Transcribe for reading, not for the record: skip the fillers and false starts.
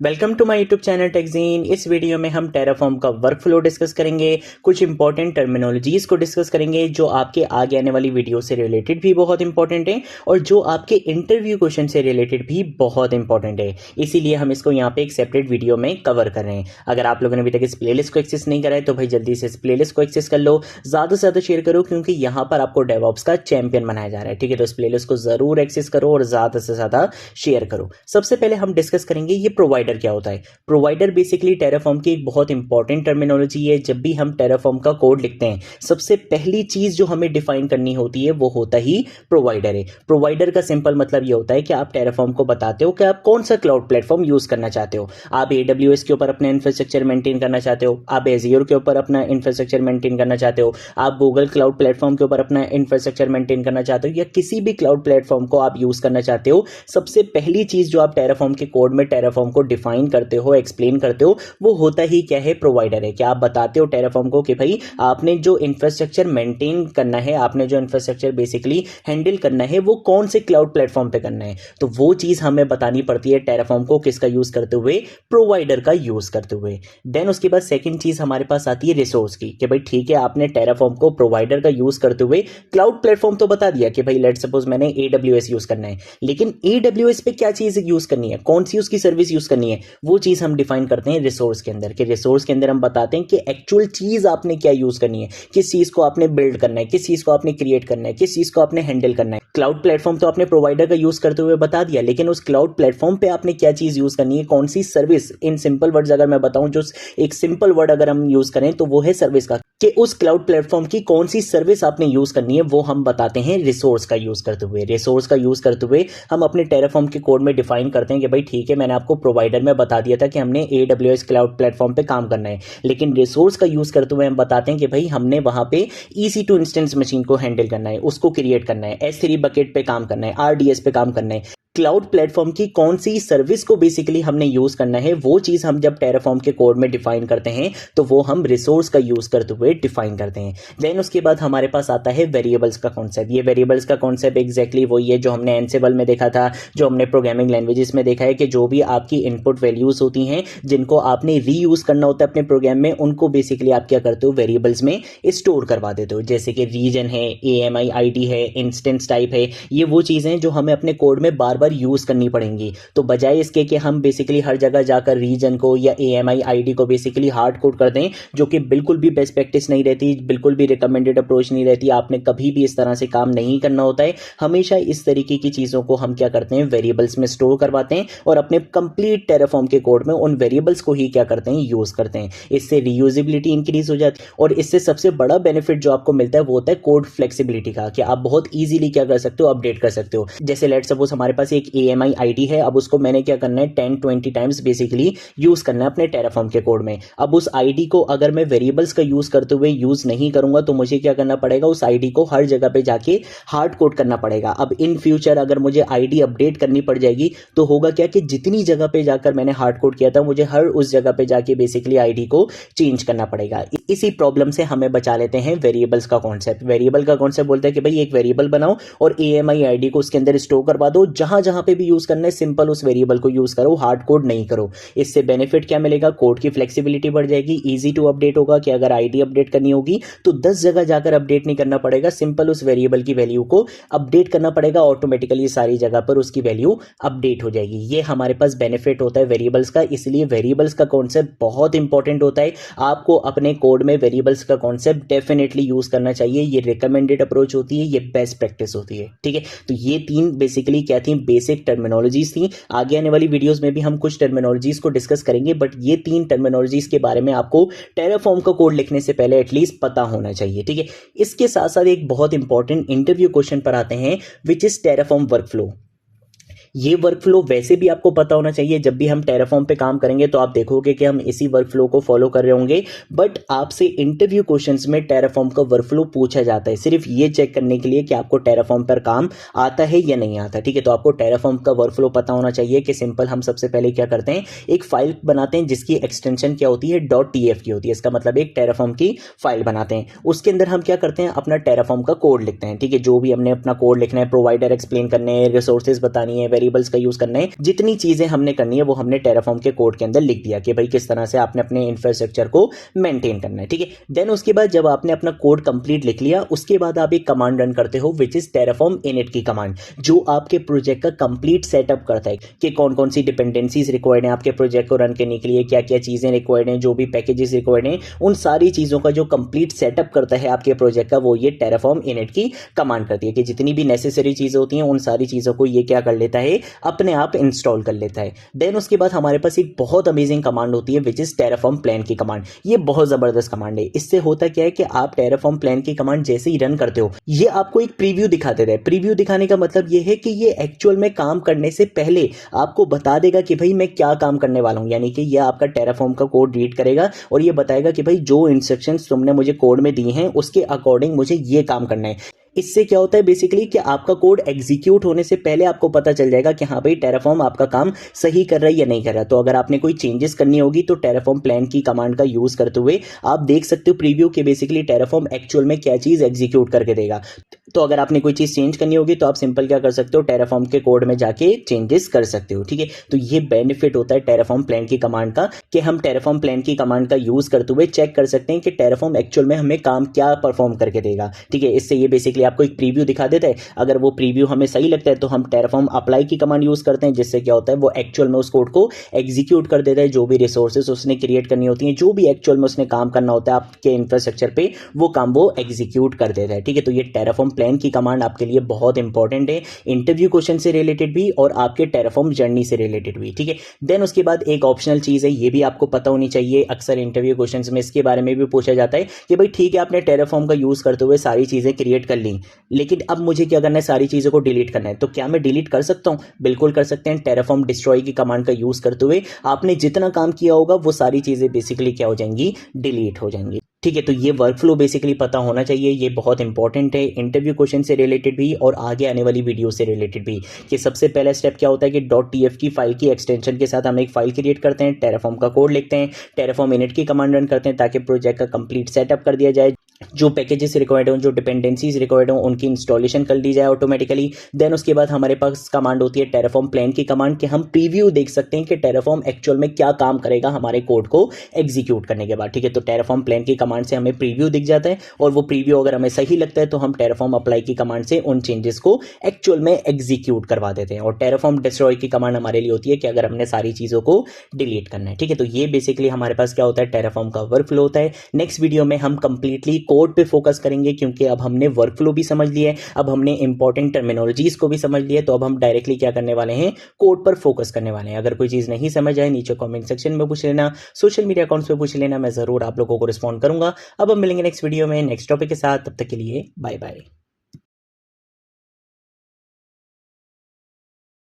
Welcome to my YouTube channel टेकजीन। इस video में हम टेराफॉर्म का वर्क फ्लो डिस्कस करेंगे, कुछ इंपॉर्टेंट टर्मिनोलॉजीज को डिस्कस करेंगे जो आपके आगे आने वाली वीडियो से रिलेटेड भी बहुत इंपॉर्टेंट है और जो आपके इंटरव्यू क्वेश्चन से रिलेटेड भी बहुत इंपॉर्टेंट है। इसीलिए हम इसको यहाँ पे एक सेपरेट वीडियो में कवर कर रहे हैं। अगर आप लोगों ने अभी तक इस प्लेलिस्ट को एक्सेस नहीं करा है तो भाई जल्दी से इस प्लेलिस्ट को एक्सेस कर लो, ज़्यादा से ज़्यादा शेयर करो क्योंकि यहाँ पर आपको डेवऑप्स का चैंपियन बनाया जा रहा है। ठीक है, तो इस प्लेलिस्ट को ज़रूर एक्सेस करो और ज़्यादा से ज़्यादा शेयर करो। सबसे पहले हम डिस्कस करेंगे ये प्रोवाइडर क्या होता है। प्रोवाइडर बेसिकली टेराफॉर्म की एक बहुत इंपॉर्टेंट टर्मिनोलॉजी है। जब भी हम टेराफॉर्म का कोड लिखते हैं सबसे पहली चीज जो हमें डिफाइन करनी होती है वो होता ही प्रोवाइडर है। प्रोवाइडर का सिंपल मतलब ये होता है कि आप टेराफॉर्म को बताते हो कि आप कौन सा क्लाउड प्लेटफॉर्म यूज करना चाहते हो। आप AWS के ऊपर अपना इंफ्रास्ट्रक्चर मेंटेन करना चाहते हो, आप एज़्योर के ऊपर अपना इंफ्रास्ट्रक्चर मेंटेन करना चाहते हो, आप गूगल क्लाउड प्लेटफॉर्म के ऊपर अपना इंफ्रास्ट्रक्चर मेंटेन करना चाहते हो या किसी भी क्लाउड प्लेटफॉर्म को आप यूज करना चाहते हो, सबसे पहली चीज जो आप टेराफॉर्म के कोड में टेराफॉर्म को डिफाइन करते हो, एक्सप्लेन करते हो, वो होता ही क्या है, प्रोवाइडर है। क्या आप बताते हो टेराफॉर्म को कि भाई आपने जो इंफ्रास्ट्रक्चर मेंटेन करना है, आपने जो इंफ्रास्ट्रक्चर बेसिकली हैंडल करना है वो कौन से क्लाउड प्लेटफॉर्म पे करना है, तो वो चीज हमें बतानी पड़ती है टेराफॉर्म को किसका यूज करते हुए, प्रोवाइडर का यूज करते हुए। देन उसके बाद सेकंड चीज हमारे पास आती है रिसोर्स की, कि भाई ठीक है आपने टेराफॉर्म को प्रोवाइडर का यूज करते हुए क्लाउड प्लेटफॉर्म तो बता दिया कि भाई लेट सपोज मैंने AWS यूज करना है, लेकिन AWS पे क्या चीज यूज करनी है, कौन सी उसकी सर्विस यूज करनी है, वो चीज हम डिफाइन करते हैं रिसोर्स के अंदर। कि रिसोर्स के अंदर हम बताते हैं कि एक्चुअल चीज आपने क्या यूज करनी है, किस चीज को आपने बिल्ड करना है, किस चीज को आपने क्रिएट करना है, किस चीज को आपने हैंडल करना है। क्लाउड प्लेटफॉर्म तो आपने प्रोवाइडर का यूज करते हुए बता दिया, लेकिन उस क्लाउड प्लेटफॉर्म पे आपने क्या चीज यूज करनी है, कौन सी सर्विस। इन सिंपल वर्ड्स अगर मैं बताऊं, जो एक सिंपल वर्ड अगर हम यूज करें तो वो है सर्विस का, कि उस क्लाउड प्लेटफॉर्म की कौन सी सर्विस आपने यूज करनी है वो हम बताते हैं रिसोर्स का यूज करते हुए। रिसोर्स का यूज करते हुए हम अपने टेराफॉर्म के कोड में डिफाइन करते हैं कि भाई ठीक है मैंने आपको प्रोवाइडर में बता दिया था कि हमने AWS क्लाउड प्लेटफॉर्म पे काम करना है, लेकिन रिसोर्स का यूज करते हुए हम बताते हैं कि भाई हमने वहां पे EC2 इंस्टेंस मशीन को हैंडल करना है, उसको क्रिएट करना है, S3 बकेट पे काम करना है, RDS पे काम करना है। क्लाउड प्लेटफॉर्म की कौन सी सर्विस को बेसिकली हमने यूज करना है, वो चीज हम जब टेराफॉर्म के कोड में डिफाइन करते हैं तो वो हम रिसोर्स का यूज करते हुए डिफाइन करते हैं। देन उसके बाद हमारे पास आता है वेरिएबल्स का कॉन्सेप्ट। ये वेरिएबल्स का कॉन्सेप्ट एग्जैक्टली वही है जो हमने एनसेबल में देखा था, जो हमने प्रोग्रामिंग लैंग्वेजेस में देखा है, कि जो भी आपकी इनपुट वैल्यूज होती हैं जिनको आपने रीयूज करना होता है अपने प्रोग्राम में, उनको बेसिकली आप क्या करते हो, वेरिएबल्स में स्टोर करवा देते हो। जैसे कि रीजन है, AMI ID है, इंस्टेंस टाइप है, ये वो चीजें जो हमें अपने कोड में बार बार यूज करनी पड़ेंगी। तो बजाय इसके कि हम बेसिकली हर जगह जाकर रीजन को या AMI ID को बेसिकली हार्ड कोड कर दें, जो कि बिल्कुल भी बेस्ट प्रैक्टिस नहीं रहती, बिल्कुल भी रिकमेंडेड अप्रोच नहीं रहती, आपने कभी भी इस तरह से काम नहीं करना होता है। हमेशा इस तरीके की चीजों को हम क्या करते हैं, वेरिएबल्स में स्टोर करवाते हैं और अपने कंप्लीट टेराफॉर्म के कोड में उन वेरिएबल्स को ही क्या करते हैं, यूज करते हैं। इससे रीयूजेबिलिटी इंक्रीज हो जाती है और इससे सबसे बड़ा बेनिफिट जो आपको मिलता है वो होता है कोड फ्लेक्सिबिलिटी का, कि आप बहुत इजीली क्या कर सकते हो, अपडेट कर सकते हो। जैसे लेट सपोज हमारे पास एक AMI ID है, अब उसको मैंने क्या करना है, 10-20 टाइम्स बेसिकली यूज करना है अपने टेराफॉर्म के कोड में। अब उस ID को अगर मैं वेरिएबल्स का यूज करते हुए यूज नहीं करूंगा तो मुझे क्या करना पड़ेगा, उस ID को हर जगह पे जाके हार्ड कोड करना पड़ेगा। अब इन फ्यूचर अगर मुझे ID अपडेट करनी पड़ जाएगी तो होगा क्या, कि जितनी जगह पे जाकर मैंने हार्ड कोड किया था मुझे हर उस जगह पे जाके बेसिकली ID को चेंज करना पड़ेगा। इसी प्रॉब्लम से हमें बचा लेते हैं वेरिएबल्स का कॉन्सेप्ट। वेरिएबल का कॉन्सेप्ट बोलता है कि भाई एक वेरिएबल बनाओ और AMI ID को उसके अंदर स्टोर करवा दो, जहां जहां पे भी यूज करना है सिंपल उस वेरिएबल को यूज करो, हार्ड कोड नहीं करो। इससे बेनिफिट क्या मिलेगा, कोड की फ्लेक्सिबिलिटी बढ़ जाएगी, इजी टू अपडेट होगा, कि अगर ID अपडेट करनी होगी तो 10 जगह जाकर अपडेट नहीं करना पड़ेगा, सिंपल उस वेरिएबल की वैल्यू को अपडेट करना पड़ेगा, ऑटोमेटिकली सारी जगह पर उसकी वैल्यू अपडेट हो जाएगी। ये हमारे पास बेनिफिट होता है वेरिएबल्स का, इसलिए वेरिएबल्स का कॉन्सेप्ट बहुत इंपॉर्टेंट होता है। आपको अपने कोड में वेरिएबल्स का कॉन्सेप्ट डेफिनेटली यूज करना चाहिए। ये रिकमेंडेड अप्रोच होती है, ये बेस्ट प्रैक्टिस होती है। ठीक है, तो ये तीन बेसिकली क्या थी, बेसिक टर्मिनोलॉजीज थी। आगे आने वाली वीडियोस में भी हम कुछ टर्मिनोलॉजीज को डिस्कस करेंगे, बट ये तीन टर्मिनोलॉजीज के बारे में आपको टेराफॉर्म का कोड लिखने से पहले एटलीस्ट पता होना चाहिए। ठीक है, इसके साथ साथ एक बहुत इंपॉर्टेंट इंटरव्यू क्वेश्चन पर आते हैं, विच इज टेराफॉर्म वर्कफ्लो। ये वर्कफ्लो वैसे भी आपको पता होना चाहिए। जब भी हम टेराफॉर्म पे काम करेंगे तो आप देखोगे कि हम इसी वर्कफ्लो को फॉलो कर रहे होंगे, बट आपसे इंटरव्यू क्वेश्चंस में टेराफॉर्म का वर्कफ्लो पूछा जाता है सिर्फ ये चेक करने के लिए कि आपको टेराफॉर्म पर काम आता है या नहीं आता। ठीक है, तो आपको टेराफॉर्म का वर्कफ्लो पता होना चाहिए कि सिंपल हम सबसे पहले क्या करते हैं, एक फाइल बनाते हैं जिसकी एक्सटेंशन क्या होती है, .tf की होती है। इसका मतलब एक टेराफॉर्म की फाइल बनाते हैं, उसके अंदर हम क्या करते हैं, अपना टेराफॉर्म का कोड लिखते हैं। ठीक है, जो भी हमने अपना कोड लिखना है, प्रोवाइडर एक्सप्लेन करने हैं, रिसोर्सेज बतानी है, वेरिएबल्स का यूज करना है, जितनी चीजें हमने करनी है वो हमने टेराफॉर्म के कोड के अंदर लिख दिया कि भाई किस तरह से आपने अपने इंफ्रास्ट्रक्चर को मेंटेन करना है, ठीक है। देन उसके बाद जब आपने अपना कोड कंप्लीट लिख लिया, उसके बाद आप एक कमांड रन करते हो विच इज टेराफॉर्म इनिट की कमांड, जो आपके प्रोजेक्ट का कंप्लीट सेटअप करता है कि कौन कौन सी डिपेंडेंसीज रिक्वायर्ड है आपके प्रोजेक्ट को रन करने के लिए, क्या क्या चीजें रिक्वायर्ड हैं, जो भी पैकेजेस रिक्वायर्ड हैं, उन सारी चीजों का जो कंप्लीट सेटअप करता है आपके प्रोजेक्ट का, वो ये टेराफॉर्म इनिट की कमांड करती है कि जितनी भी नेसेसरी चीजें होती हैं उन सारी चीजों को ये क्या कर लेता है, अपने आप इंस्टॉल कर लेता है। देन उसके बाद हमारे पास एक बहुत अमेजिंग कमांड होती है विच इज टेराफॉर्म प्लान की कमांड। ये बहुत जबरदस्त कमांड है। इससे होता क्या है कि आप टेराफॉर्म प्लान की कमांड जैसे ही रन करते हो, ये आपको एक प्रीव्यू दिखा देता है। प्रीव्यू दिखाने का मतलब ये है कि ये एक्चुअल में काम करने से पहले आपको बता देगा कि भाई मैं क्या काम करने वाला हूं, यानी कि ये आपका टेराफॉर्म का कोड रीड करेगा और ये बताएगा कि भाई जो इंस्ट्रक्शंस तुमने मुझे कोड में दी हैं उसके अकॉर्डिंग मुझे ये काम करना है। इससे क्या होता है बेसिकली कि आपका कोड एग्जीक्यूट होने से पहले आपको पता चल जाएगा कि हाँ भाई टेराफॉर्म आपका काम सही कर रहा है या नहीं कर रहा। तो अगर आपने कोई चेंजेस करनी होगी तो टेराफॉर्म प्लान की कमांड का यूज करते हुए आप देख सकते हो प्रीव्यू के बेसिकली टेराफॉर्म एक्चुअल में क्या चीज एग्जीक्यूट करके देगा। तो अगर आपने कोई चीज चेंज करनी होगी तो आप सिंपल क्या कर सकते हो, टेराफॉर्म के कोड में जाके चेंजेस कर सकते हो, ठीक है। तो ये बेनिफिट होता है टेराफॉर्म प्लान की कमांड का कि हम टेराफॉर्म प्लान की कमांड का यूज करते हुए चेक कर सकते हैं कि टेराफॉर्म एक्चुअल में हमें काम क्या परफॉर्म करके देगा, ठीक है। इससे ये बेसिकली आपको एक प्रीव्यू दिखा देता है। अगर वो प्रीव्यू हमें सही लगता है तो हम टेराफॉर्म अप्लाई की कमांड यूज करते हैं, जिससे क्या होता है वो एक्चुअल में उस कोड को एग्जीक्यूट कर देता है। जो भी रिसोर्सेज उसने क्रिएट करनी होती हैं, जो भी एक्चुअल में उसने काम करना होता है आपके इंफ्रास्ट्रक्चर पे, वो काम वो एग्जीक्यूट कर देता है, ठीक है। तो ये टेराफॉर्म प्लान की कमांड आपके लिए बहुत इंपॉर्टेंट है, इंटरव्यू क्वेश्चन से रिलेटेड भी और आपके टेराफॉर्म जर्नी से रिलेटेड भी, ठीक है। देन उसके बाद एक ऑप्शनल चीज है, ये भी आपको पता होनी चाहिए, अक्सर इंटरव्यू क्वेश्चंस में इसके बारे में भी पूछा जाता है कि भाई ठीक है आपने टेराफॉर्म का यूज करते हुए सारी चीजें क्रिएट कर ली, लेकिन अब मुझे क्या करना है, सारी चीजों को डिलीट करना है। तो क्या मैं डिलीट कर सकता हूं? बिल्कुल कर सकते हैं। टेराफॉर्म डिस्ट्रॉय की कमांड का यूज करते हुए आपने जितना काम किया होगा वो सारी चीजें बेसिकली क्या हो जाएंगी, डिलीट हो जाएंगी, ठीक है। तो ये वर्कफ्लो बेसिकली पता होना चाहिए, ये बहुत इंपॉर्टेंट है इंटरव्यू क्वेश्चन से रिलेटेड भी और आगे आने वाली वीडियो से रिलेटेड भी। कि सबसे पहला स्टेप क्या होता है कि .tf की फाइल की एक्सटेंशन के साथ हम एक फाइल क्रिएट करते हैं, टेराफॉर्म का कोड लिखते हैं, टेराफॉर्म इनिट की कमांड रन करते हैं ताकि प्रोजेक्ट का कंप्लीट सेटअप कर दिया जाए, जो पैकेजेस रिक्वायर्ड हो, जो डिपेंडेंसीज रिक्वायर्ड हो, उनकी इंस्टॉलेशन कर दी जाए ऑटोमेटिकली। देन उसके बाद हमारे पास कमांड होती है टेराफॉर्म प्लान की कमांड, कि हम प्रीव्यू देख सकते हैं कि टेराफॉर्म एक्चुअल में क्या काम करेगा हमारे कोड को एग्जीक्यूट करने के बाद, ठीक है। तो टेराफॉर्म प्लान की कमांड से हमें प्रीव्यू दिख जाता है और वो प्रीव्यू अगर हमें सही लगता है तो हम टेराफॉर्म अप्लाई की कमांड से उन चेंजेस को एक्चुअल में एग्जीक्यूट करवा देते हैं। और टेराफॉर्म डिस्ट्रॉय की कमांड हमारे लिए होती है कि अगर हमने सारी चीजों को डिलीट करना है, ठीक है। तो ये बेसिकली हमारे पास क्या होता है, टेराफॉर्म का वर्कफ्लो होता है। नेक्स्ट वीडियो में हम कंप्लीटली कोड पे फोकस करेंगे, क्योंकि अब हमने वर्कफ्लो भी समझ लिया है, अब हमने इंपॉर्टेंट टर्मिनोलॉजीज को भी समझ लिया है, तो अब हम डायरेक्टली क्या करने वाले हैं, कोड पर फोकस करने वाले हैं। अगर कोई चीज नहीं समझ आए नीचे कमेंट सेक्शन में पूछ लेना, सोशल मीडिया अकाउंट्स पे पूछ लेना, मैं जरूर आप लोगों को रिस्पॉन्ड करूंगा। अब हम मिलेंगे नेक्स्ट वीडियो में नेक्स्ट टॉपिक के साथ, तब तक के लिए बाय बाय।